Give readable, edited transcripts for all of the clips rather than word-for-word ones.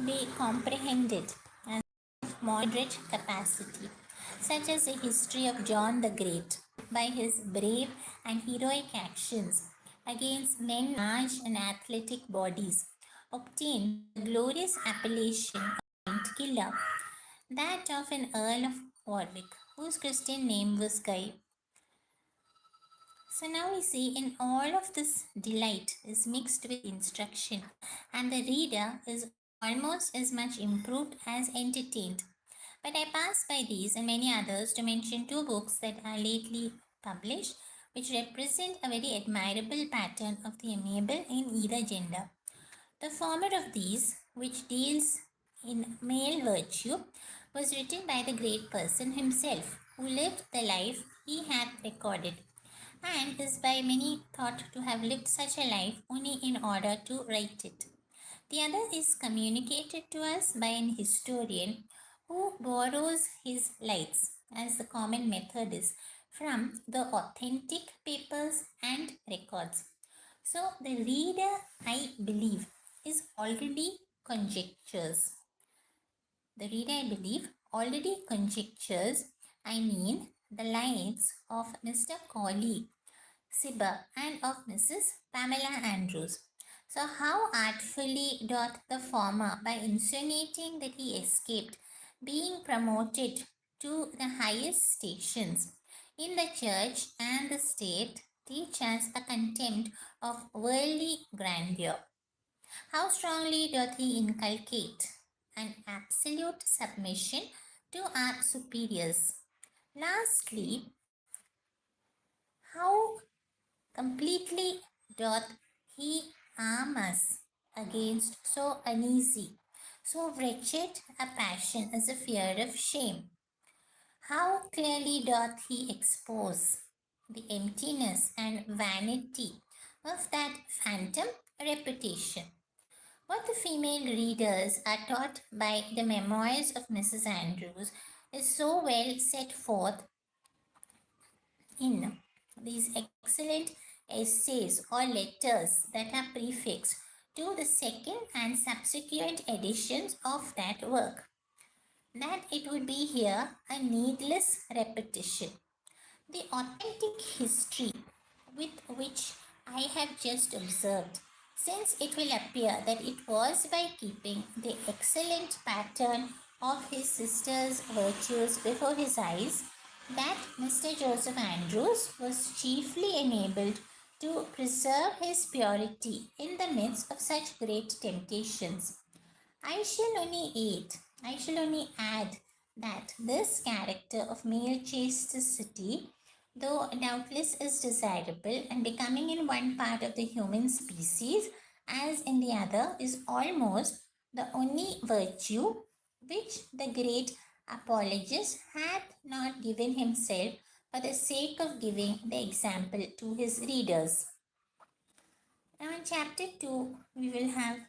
be comprehended as of moderate capacity, such as the history of John the Great, by his brave and heroic actions against men large and athletic bodies, obtained the glorious appellation of giant killer, that of an Earl of Warwick, whose Christian name was Guy. So now we see in all of this delight is mixed with instruction, and the reader is almost as much improved as entertained. But I pass by these and many others to mention two books that are lately published, which represent a very admirable pattern of the amiable in either gender. The former of these, which deals in male virtue, was written by the great person himself, who lived the life he hath recorded, and is by many thought to have lived such a life only in order to write it. The other is communicated to us by an historian who borrows his lights, as the common method is, from the authentic papers and records. So the reader, I believe, is already conjectures. The reader, I believe, already conjectures, I mean, the lives of Mr. Colley, Sibber, and of Mrs. Pamela Andrews. So, how artfully doth the former, by insinuating that he escaped being promoted to the highest stations in the church and the state, teach us a contempt of worldly grandeur. How strongly doth he inculcate an absolute submission to our superiors. Lastly, how completely doth he arm us against so uneasy, so wretched a passion as a fear of shame. How clearly doth he expose the emptiness and vanity of that phantom reputation. What the female readers are taught by the memoirs of Mrs. Andrews is so well set forth in these excellent essays or letters that are prefixed to the second and subsequent editions of that work, that it would be here a needless repetition. The authentic history with which I have just observed, since it will appear that it was by keeping the excellent pattern of his sister's virtues before his eyes that Mr. Joseph Andrews was chiefly enabled to preserve his purity in the midst of such great temptations. I shall only add that this character of male chastity, though doubtless is desirable and becoming in one part of the human species, as in the other, is almost the only virtue which the great apologist hath not given himself for the sake of giving the example to his readers. Now in chapter 2, we will have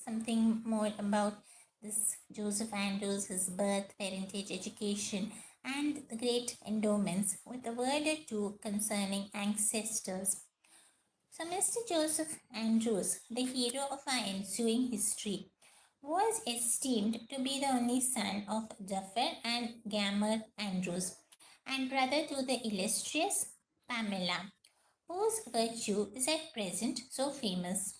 something more about this Joseph Andrews, his birth, parentage, education, and the great endowments, with a word or two concerning ancestors. So Mr. Joseph Andrews, the hero of our ensuing history, was esteemed to be the only son of Jaffer and Gammer Andrews, and brother to the illustrious Pamela, whose virtue is at present so famous.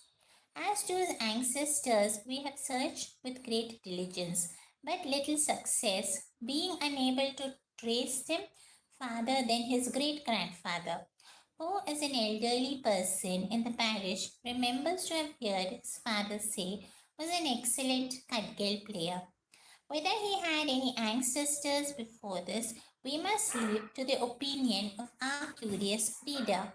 As to his ancestors, we have searched with great diligence, but little success, being unable to trace them farther than his great grandfather, who, as an elderly person in the parish, remembers to have heard his father say was an excellent cudgel player. Whether he had any ancestors before this, we must leave to the opinion of our curious reader.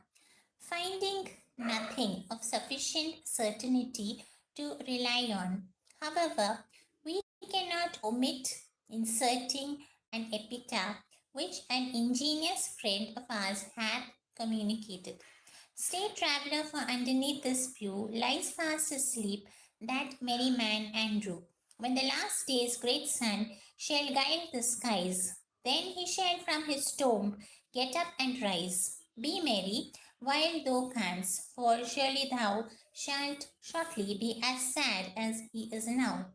Finding nothing of sufficient certainty to rely on, however, we cannot omit inserting an epitaph which an ingenious friend of ours hath communicated. Stay, traveller, for underneath this pew lies fast asleep that merry man Andrew. When the last day's great sun shall guide the skies, then he shall from his tomb get up and rise. Be merry while thou canst, for surely thou shalt shortly be as sad as he is now.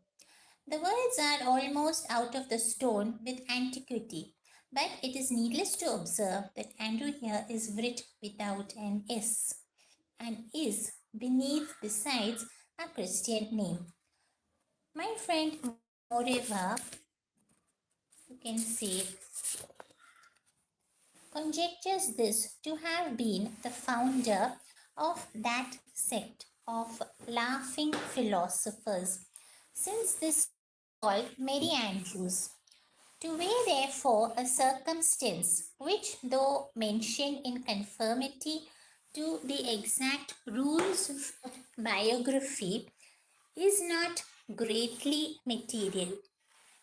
The words are almost out of the stone with antiquity, but it is needless to observe that Andrew here is writ without an S and is beneath besides a Christian name. My friend, moreover, you can say, conjectures this to have been the founder of that sect of laughing philosophers, since this is called Merry Andrews. To weigh therefore a circumstance which, though mentioned in conformity to the exact rules of biography, is not greatly material.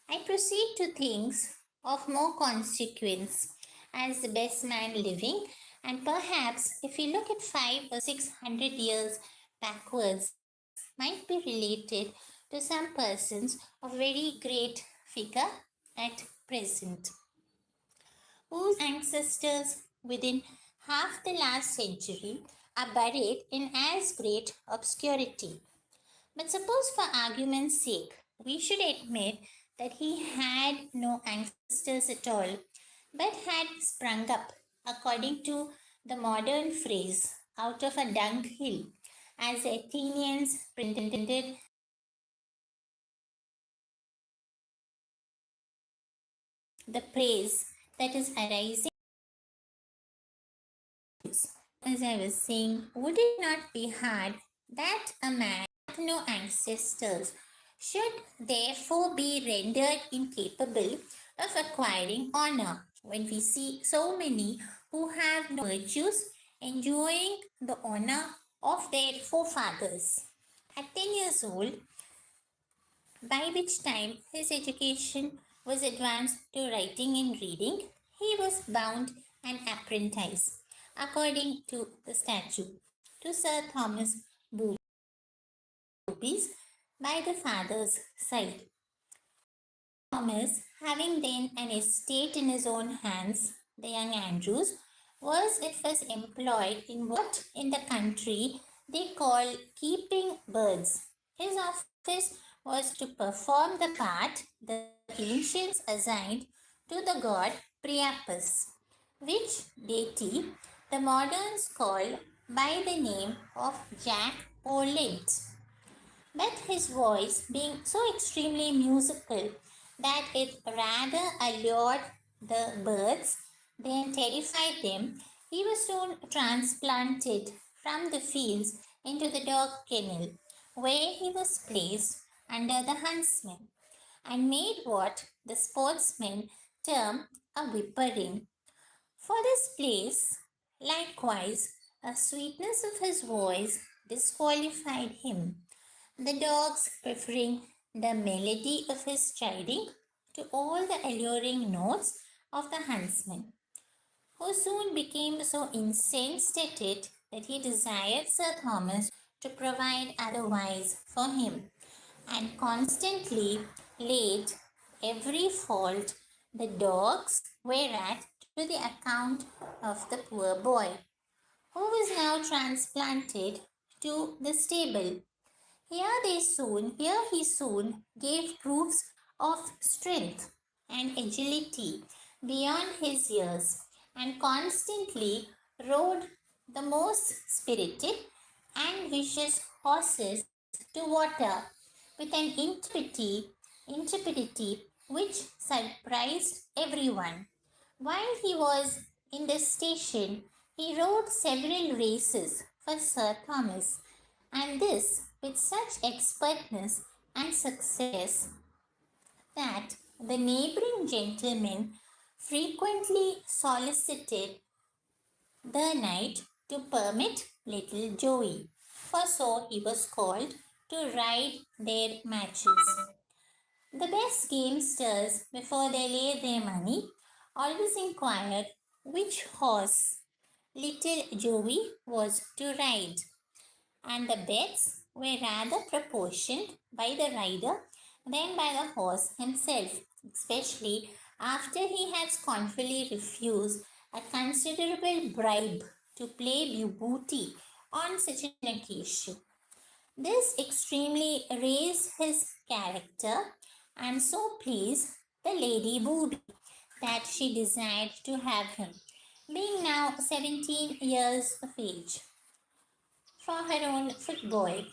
I proceed to things of more consequence as the best man living, and perhaps if we look at 5 or 600 years backwards, might be related to some persons of very great figure at present, whose ancestors within half the last century are buried in as great obscurity. But suppose, for argument's sake, we should admit that he had no ancestors at all, but had sprung up, according to the modern phrase, out of a dunghill, as the Athenians pretended the praise that is arising. As I was saying, would it not be hard that a man with no ancestors should therefore be rendered incapable of acquiring honor when we see so many who have no virtues enjoying the honor of their forefathers? At 10 years old, by which time his education was advanced to writing and reading, he was bound an apprentice, according to the statute, to Sir Thomas Booby's by the father's side. Thomas, having then an estate in his own hands, the young Andrews, was at first employed in what in the country they call keeping birds. His office was to perform the part the ancients assigned to the god Priapus, which deity the moderns call by the name of Jack o' Lint, but his voice being so extremely musical that it rather allured the birds than terrified them, he was soon transplanted from the fields into the dog kennel, where he was placed under the huntsman and made what the sportsmen term a whippering. For this place, likewise, a sweetness of his voice disqualified him, the dogs preferring the melody of his chiding to all the alluring notes of the huntsman, who soon became so incensed at it that he desired Sir Thomas to provide otherwise for him, and constantly laid every fault the dogs were at to the account of the poor boy, who was now transplanted to the stable. Here he soon gave proofs of strength and agility beyond his years, and constantly rode the most spirited and vicious horses to water with an intrepidity which surprised everyone. While he was in this station, he rode several races for Sir Thomas, and this with such expertness and success that the neighboring gentlemen frequently solicited the knight to permit little Joey, for so he was called, to ride their matches. The best gamesters, before they laid their money, always inquired which horse little Joey was to ride, and the bets were rather proportioned by the rider than by the horse himself, especially after he had scornfully refused a considerable bribe to play booty on such an occasion. This extremely raised his character and so pleased the Lady Booby that she desired to have him. Being now 17 years of age, for her own footboy,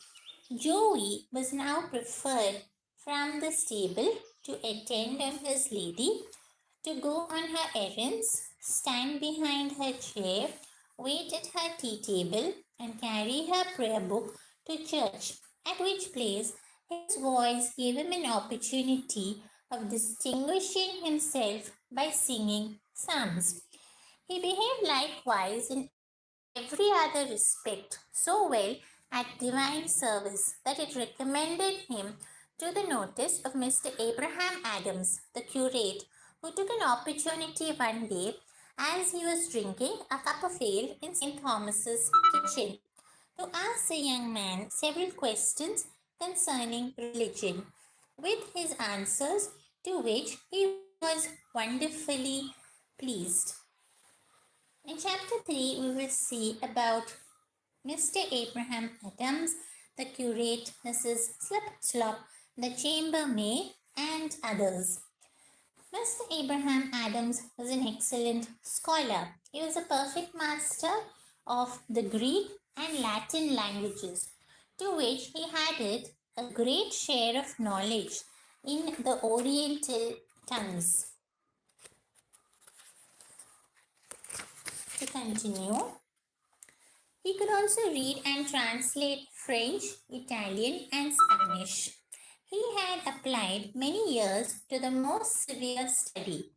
Joey was now preferred from the stable to attend on his lady, to go on her errands, stand behind her chair, wait at her tea table, and carry her prayer book to church, at which place his voice gave him an opportunity of distinguishing himself by singing psalms. He behaved likewise in every other respect so well at divine service that it recommended him to the notice of Mr. Abraham Adams, the curate, who took an opportunity one day as he was drinking a cup of ale in St. Thomas's kitchen to ask the young man several questions concerning religion, with his answers to which he was wonderfully pleased. In chapter 3, we will see about Mr. Abraham Adams, the curate, Mrs. Slipslop, the chambermaid, and others. Mr. Abraham Adams was an excellent scholar. He was a perfect master of the Greek and Latin languages, to which he added a great share of knowledge in the Oriental tongues. To continue, he could also read and translate French, Italian, and Spanish. He had applied many years to the most severe study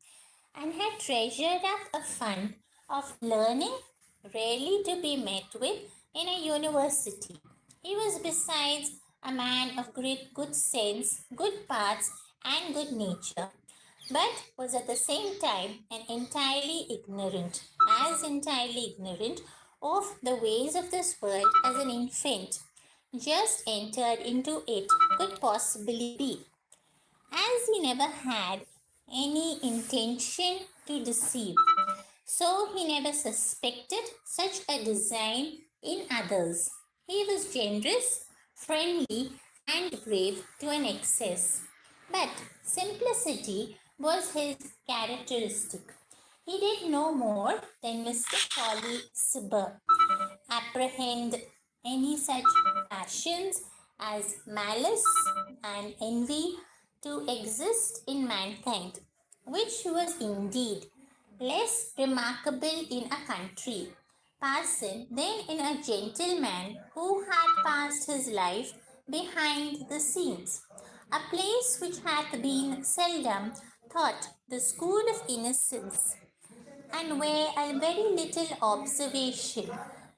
and had treasured up a fund of learning rarely to be met with in a university. He was besides a man of great good sense, good parts, and good nature, but was at the same time an entirely ignorant of the ways of this world as an infant just entered into it could possibly be, as he never had any intention to deceive. So he never suspected such a design in others. He was generous, friendly, and brave to an excess. But simplicity was his characteristic. He did no more than Mr. Polly Sibber apprehend any such passions as malice and envy to exist in mankind, which was indeed less remarkable in a country parson than in a gentleman who had passed his life behind the scenes, a place which hath been seldom thought the school of innocence, and where a very little observation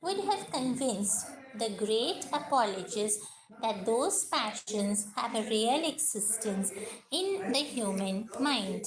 would have convinced the great apologists that those passions have a real existence in the human mind.